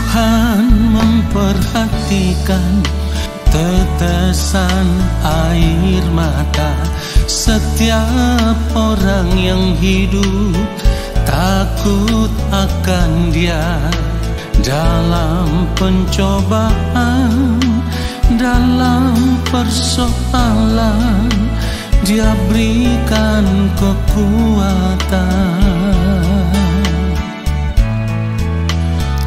Tuhan memperhatikan tetesan air mata setiap orang yang hidup. Takut akan Dia dalam pencobaan, dalam persoalan Dia berikan kekuatan.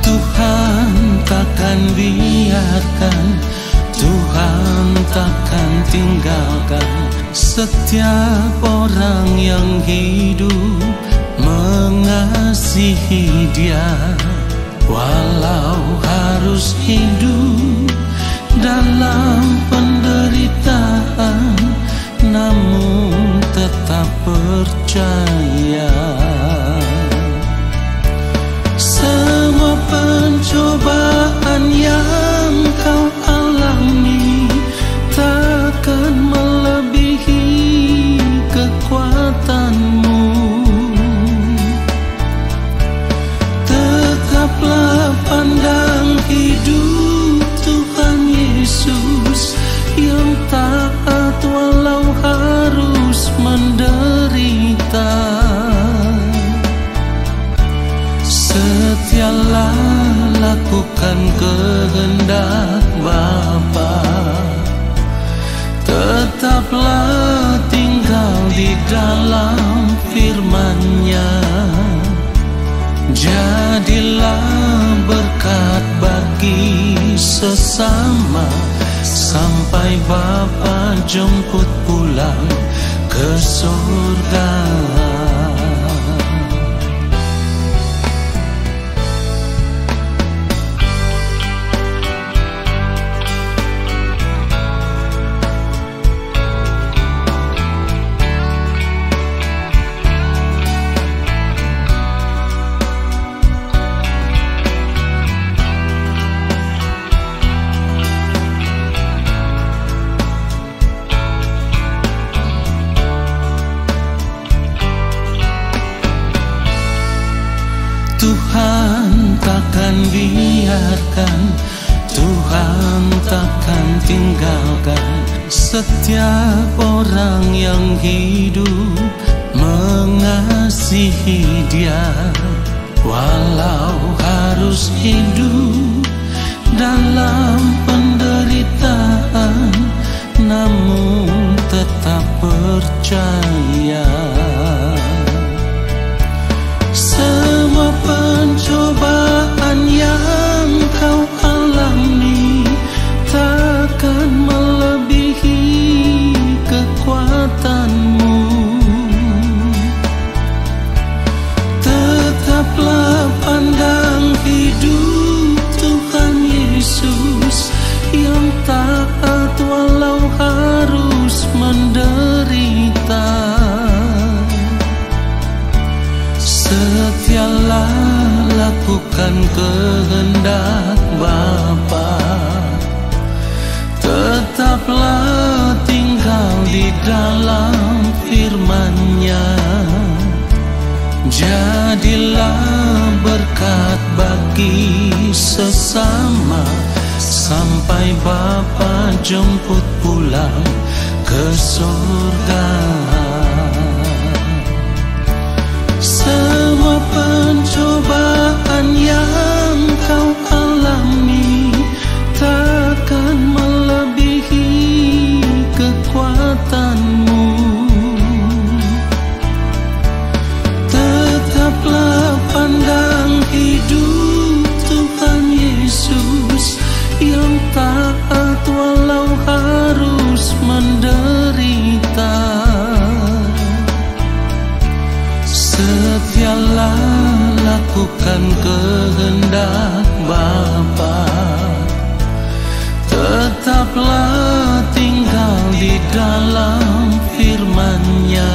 Tuhan takkan biarkan, Tuhan takkan tinggalkan setiap orang yang hidup mengasihi Dia. Walau harus hidup dalam penderitaan, namun tetap percaya. Semua pencobaan yang kau alami takkan melebihi kekuatanmu. Tetaplah pandang hidup Tuhan Yesus yang taat walau harus menderita. Setialah lakukan kehendak Bapa, tetaplah tinggal di dalam firman-Nya. Jadilah berkat bagi sesama sampai Bapa jemput pulang ke surga. Tuhan takkan biarkan, Tuhan takkan tinggalkan setiap orang yang hidup mengasihi Dia. Walau harus hidup dalam penderitaan, namun tetap percaya. Semua pencobaan yang kau alami takkan melebihi kekuatanmu. Tetaplah pandang hidup Tuhan Yesus yang taat walau harus menderita. Setialah lakukan kehendak Bapa, tetaplah tinggal di dalam firman-Nya. Jadilah berkat bagi sesama sampai Bapa jemput pulang ke surga. Semua pencobaan yang kau alami takkan melebihi kekuatanmu. Tetaplah pandang hidup Tuhan Yesus yang taat walau harus menderita. Setialah lakukan kehendak Bapa, tetaplah tinggal di dalam firman-Nya.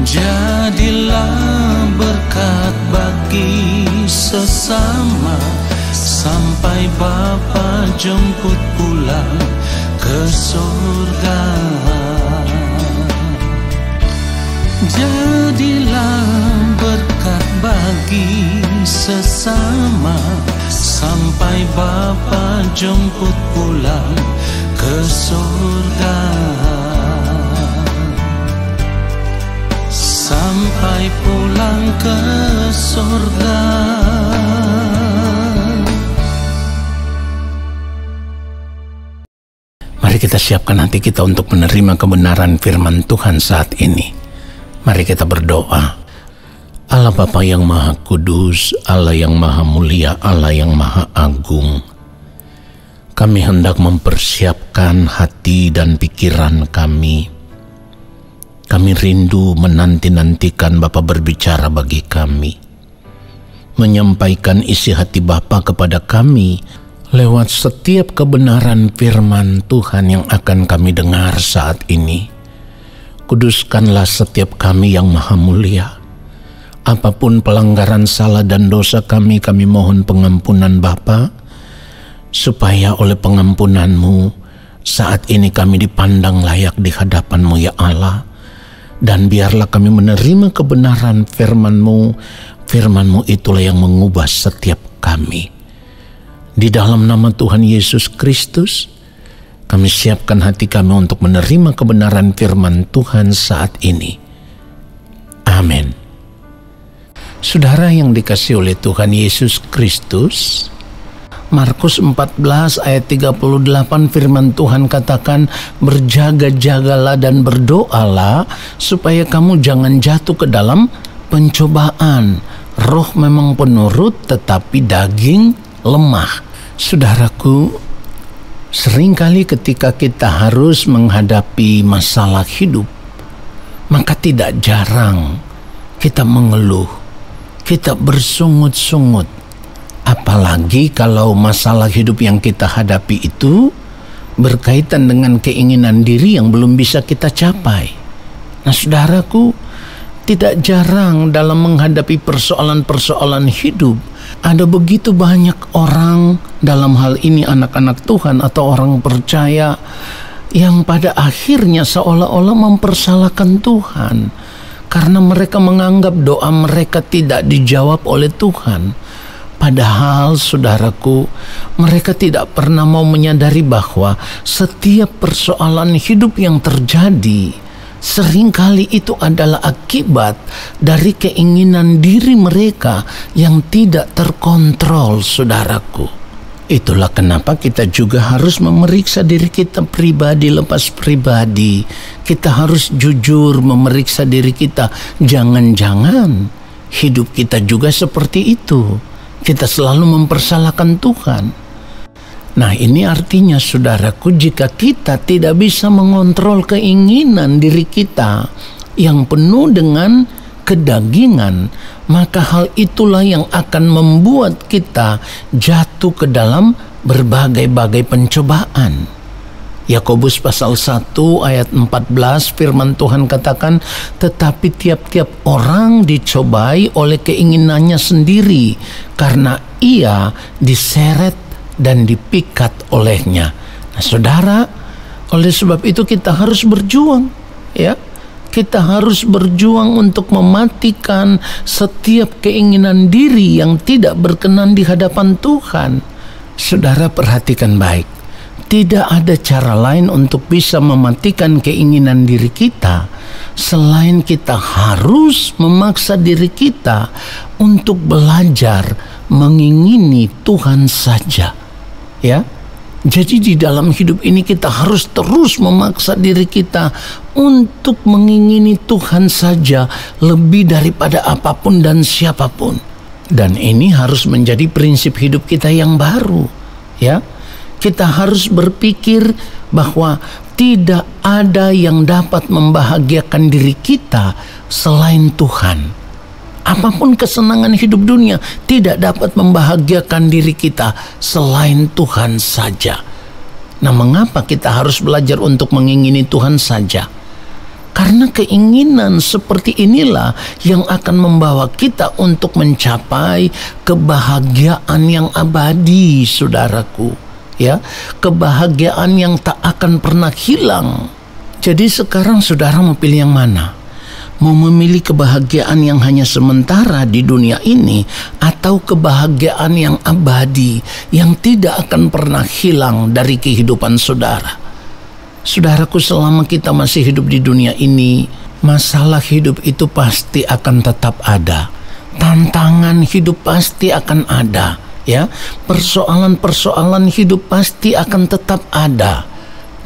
Jadilah berkat bagi sesama sampai Bapa jemput pulang ke surga. Jadilah berkat bagi sesama sampai Bapa jemput pulang ke surga. Sampai pulang ke surga. Mari kita siapkan hati kita untuk menerima kebenaran firman Tuhan saat ini. Mari kita berdoa. Allah Bapa yang Maha Kudus, Allah yang Maha Mulia, Allah yang Maha Agung, kami hendak mempersiapkan hati dan pikiran kami. Kami rindu menanti-nantikan Bapa berbicara bagi kami, menyampaikan isi hati Bapa kepada kami lewat setiap kebenaran firman Tuhan yang akan kami dengar saat ini. Kuduskanlah setiap kami yang Maha Mulia. Apapun pelanggaran salah dan dosa kami mohon pengampunan Bapa, supaya oleh pengampunan-Mu saat ini kami dipandang layak di hadapan-Mu ya Allah. Dan biarlah kami menerima kebenaran firman-Mu. Firman-Mu itulah yang mengubah setiap kami. Di dalam nama Tuhan Yesus Kristus, kami siapkan hati kami untuk menerima kebenaran firman Tuhan saat ini. Amin. Saudara yang dikasihi oleh Tuhan Yesus Kristus, Markus 14 ayat 38 firman Tuhan katakan, berjaga-jagalah dan berdoalah supaya kamu jangan jatuh ke dalam pencobaan. Roh memang penurut tetapi daging lemah. Saudaraku, seringkali ketika kita harus menghadapi masalah hidup, maka tidak jarang kita mengeluh, kita bersungut-sungut. Apalagi kalau masalah hidup yang kita hadapi itu berkaitan dengan keinginan diri yang belum bisa kita capai. Nah, saudaraku, tidak jarang dalam menghadapi persoalan-persoalan hidup, ada begitu banyak orang, dalam hal ini anak-anak Tuhan atau orang percaya, yang pada akhirnya seolah-olah mempersalahkan Tuhan karena mereka menganggap doa mereka tidak dijawab oleh Tuhan. Padahal saudaraku, mereka tidak pernah mau menyadari bahwa setiap persoalan hidup yang terjadi seringkali itu adalah akibat dari keinginan diri mereka yang tidak terkontrol, saudaraku. Itulah kenapa kita juga harus memeriksa diri kita pribadi lepas pribadi. Kita harus jujur memeriksa diri kita. Jangan-jangan hidup kita juga seperti itu. Kita selalu mempersalahkan Tuhan. Nah, ini artinya saudaraku, jika kita tidak bisa mengontrol keinginan diri kita yang penuh dengan kedagingan, maka hal itulah yang akan membuat kita jatuh ke dalam berbagai-bagai pencobaan. Yakobus pasal 1 ayat 14 firman Tuhan katakan, tetapi tiap-tiap orang dicobai oleh keinginannya sendiri, karena ia diseret dan dipikat olehnya. Nah, saudara, oleh sebab itu kita harus berjuang, ya. Kita harus berjuang untuk mematikan setiap keinginan diri yang tidak berkenan di hadapan Tuhan. Saudara, perhatikan baik. Tidak ada cara lain untuk bisa mematikan keinginan diri kita selain kita harus memaksa diri kita untuk belajar mengingini Tuhan saja. Ya. Jadi di dalam hidup ini kita harus terus memaksa diri kita untuk mengingini Tuhan saja lebih daripada apapun dan siapapun. Dan ini harus menjadi prinsip hidup kita yang baru, ya. Kita harus berpikir bahwa tidak ada yang dapat membahagiakan diri kita selain Tuhan. Apapun kesenangan hidup dunia tidak dapat membahagiakan diri kita selain Tuhan saja. Nah, mengapa kita harus belajar untuk mengingini Tuhan saja? Karena keinginan seperti inilah yang akan membawa kita untuk mencapai kebahagiaan yang abadi, saudaraku. Ya, kebahagiaan yang tak akan pernah hilang. Jadi sekarang saudara mau pilih yang mana? Mau memilih kebahagiaan yang hanya sementara di dunia ini atau kebahagiaan yang abadi yang tidak akan pernah hilang dari kehidupan saudara. Saudaraku, selama kita masih hidup di dunia ini, masalah hidup itu pasti akan tetap ada. Tantangan hidup pasti akan ada, ya. Persoalan-persoalan hidup pasti akan tetap ada.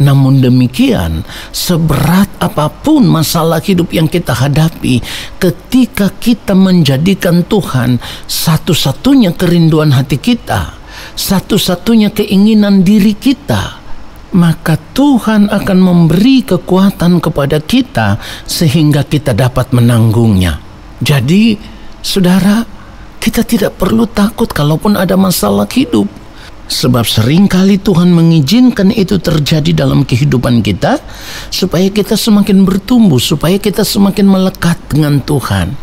Namun demikian, seberat apapun masalah hidup yang kita hadapi, ketika kita menjadikan Tuhan satu-satunya kerinduan hati kita, satu-satunya keinginan diri kita, maka Tuhan akan memberi kekuatan kepada kita sehingga kita dapat menanggungnya. Jadi, saudara, kita tidak perlu takut kalaupun ada masalah hidup. Sebab seringkali Tuhan mengizinkan itu terjadi dalam kehidupan kita supaya kita semakin bertumbuh, supaya kita semakin melekat dengan Tuhan.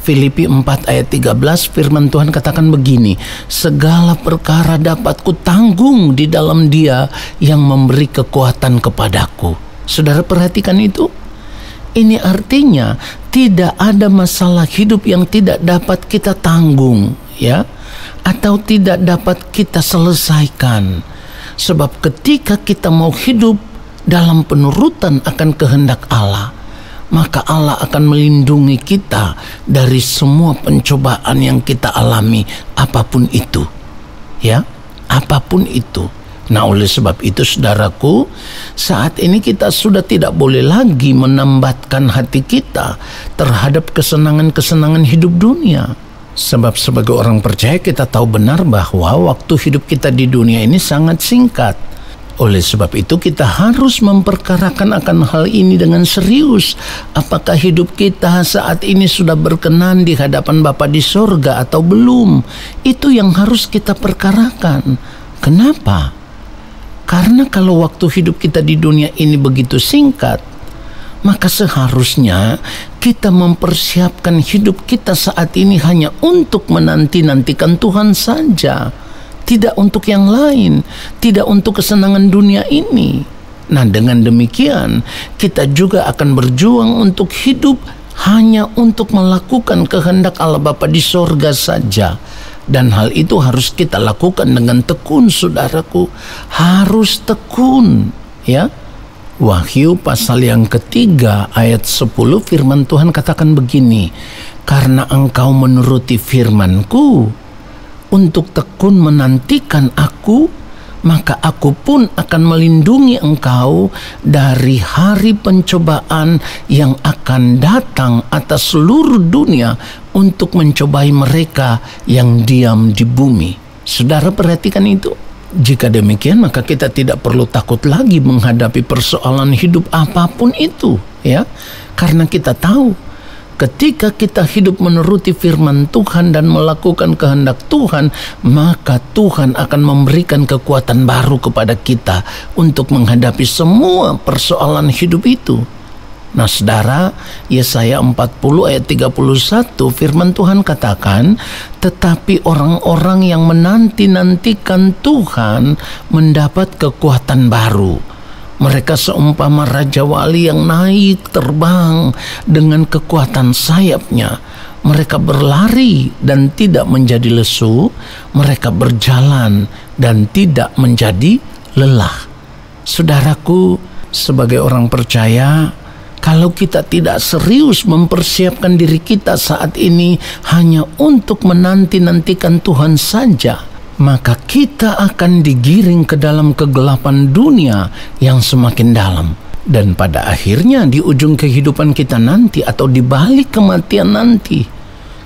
Filipi 4 ayat 13 firman Tuhan katakan begini, segala perkara dapat kutanggung di dalam Dia yang memberi kekuatan kepadaku. Saudara perhatikan itu. Ini artinya tidak ada masalah hidup yang tidak dapat kita tanggung, ya, atau tidak dapat kita selesaikan. Sebab ketika kita mau hidup dalam penurutan akan kehendak Allah, maka Allah akan melindungi kita dari semua pencobaan yang kita alami, apapun itu, ya, apapun itu. Nah, oleh sebab itu saudaraku, saat ini kita sudah tidak boleh lagi menambatkan hati kita terhadap kesenangan-kesenangan hidup dunia. Sebab sebagai orang percaya kita tahu benar bahwa waktu hidup kita di dunia ini sangat singkat. Oleh sebab itu kita harus memperkarakan akan hal ini dengan serius. Apakah hidup kita saat ini sudah berkenan di hadapan Bapa di sorga atau belum? Itu yang harus kita perkarakan. Kenapa? Karena kalau waktu hidup kita di dunia ini begitu singkat, maka seharusnya kita mempersiapkan hidup kita saat ini hanya untuk menanti-nantikan Tuhan saja. Tidak untuk yang lain, tidak untuk kesenangan dunia ini. Nah, dengan demikian kita juga akan berjuang untuk hidup hanya untuk melakukan kehendak Allah Bapa di sorga saja. Dan hal itu harus kita lakukan dengan tekun, saudaraku. Harus tekun, ya. Wahyu pasal yang ketiga ayat 10 firman Tuhan katakan begini, karena engkau menuruti firman-Ku untuk tekun menantikan Aku, maka Aku pun akan melindungi engkau dari hari pencobaan yang akan datang atas seluruh dunia untuk mencobai mereka yang diam di bumi. Saudara perhatikan itu. Jika demikian, maka kita tidak perlu takut lagi menghadapi persoalan hidup apapun itu, ya. Karena kita tahu ketika kita hidup menuruti firman Tuhan dan melakukan kehendak Tuhan, maka Tuhan akan memberikan kekuatan baru kepada kita untuk menghadapi semua persoalan hidup itu. Nah, saudara, Yesaya 40 ayat 31 firman Tuhan katakan, tetapi orang-orang yang menanti-nantikan Tuhan mendapat kekuatan baru. Mereka seumpama Raja Wali yang naik terbang dengan kekuatan sayapnya. Mereka berlari dan tidak menjadi lesu. Mereka berjalan dan tidak menjadi lelah. Saudaraku, sebagai orang percaya, kalau kita tidak serius mempersiapkan diri kita saat ini hanya untuk menanti-nantikan Tuhan saja, maka kita akan digiring ke dalam kegelapan dunia yang semakin dalam. Dan pada akhirnya di ujung kehidupan kita nanti atau di balik kematian nanti,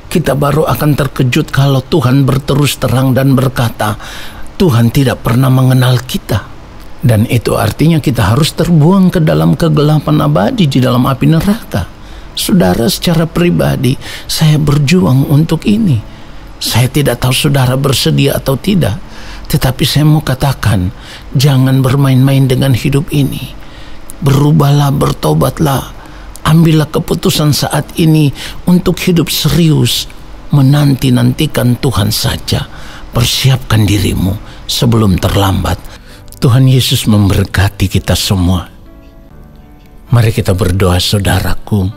kita baru akan terkejut kalau Tuhan berterus terang dan berkata, Tuhan tidak pernah mengenal kita. Dan itu artinya kita harus terbuang ke dalam kegelapan abadi di dalam api neraka. Saudara, secara pribadi saya berjuang untuk ini. Saya tidak tahu saudara bersedia atau tidak, tetapi saya mau katakan, jangan bermain-main dengan hidup ini. Berubahlah, bertobatlah, ambillah keputusan saat ini untuk hidup serius, menanti-nantikan Tuhan saja. Persiapkan dirimu sebelum terlambat. Tuhan Yesus memberkati kita semua. Mari kita berdoa, saudaraku.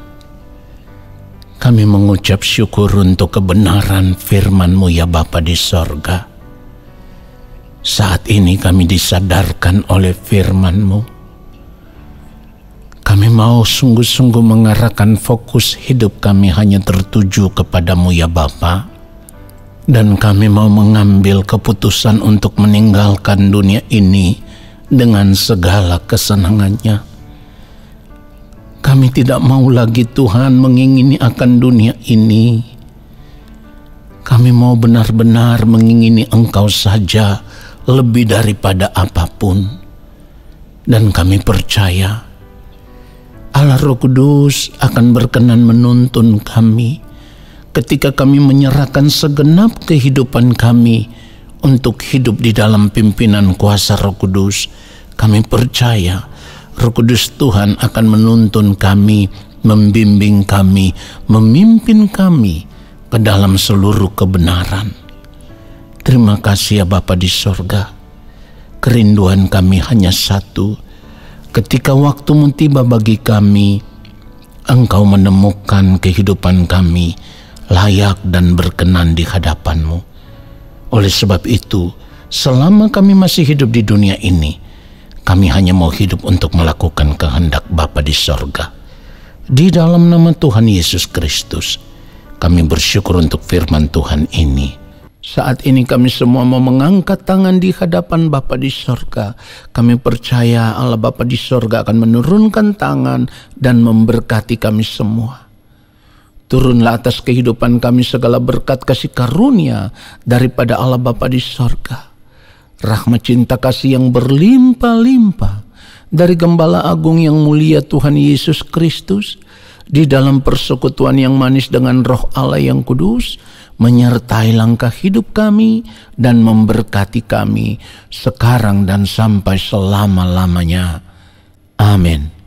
Kami mengucap syukur untuk kebenaran firman-Mu ya Bapa di sorga. Saat ini kami disadarkan oleh firman-Mu. Kami mau sungguh-sungguh mengarahkan fokus hidup kami hanya tertuju kepadamu ya Bapa. Dan kami mau mengambil keputusan untuk meninggalkan dunia ini dengan segala kesenangannya. Kami tidak mau lagi Tuhan mengingini akan dunia ini. Kami mau benar-benar mengingini Engkau saja lebih daripada apapun. Dan kami percaya Allah Roh Kudus akan berkenan menuntun kami ketika kami menyerahkan segenap kehidupan kami untuk hidup di dalam pimpinan kuasa Roh Kudus. Kami percaya Roh Kudus Tuhan akan menuntun kami, membimbing kami, memimpin kami ke dalam seluruh kebenaran. Terima kasih ya Bapa di sorga. Kerinduan kami hanya satu. Ketika waktu tiba bagi kami, Engkau menemukan kehidupan kami layak dan berkenan di hadapan-Mu. Oleh sebab itu, selama kami masih hidup di dunia ini, kami hanya mau hidup untuk melakukan kehendak Bapa di sorga. Di dalam nama Tuhan Yesus Kristus, kami bersyukur untuk firman Tuhan ini. Saat ini kami semua mau mengangkat tangan di hadapan Bapa di sorga. Kami percaya Allah Bapa di sorga akan menurunkan tangan dan memberkati kami semua. Turunlah atas kehidupan kami segala berkat kasih karunia daripada Allah Bapa di sorga. Rahmat cinta kasih yang berlimpah-limpah dari Gembala Agung yang mulia Tuhan Yesus Kristus di dalam persekutuan yang manis dengan Roh Allah yang kudus menyertai langkah hidup kami dan memberkati kami sekarang dan sampai selama-lamanya. Amin.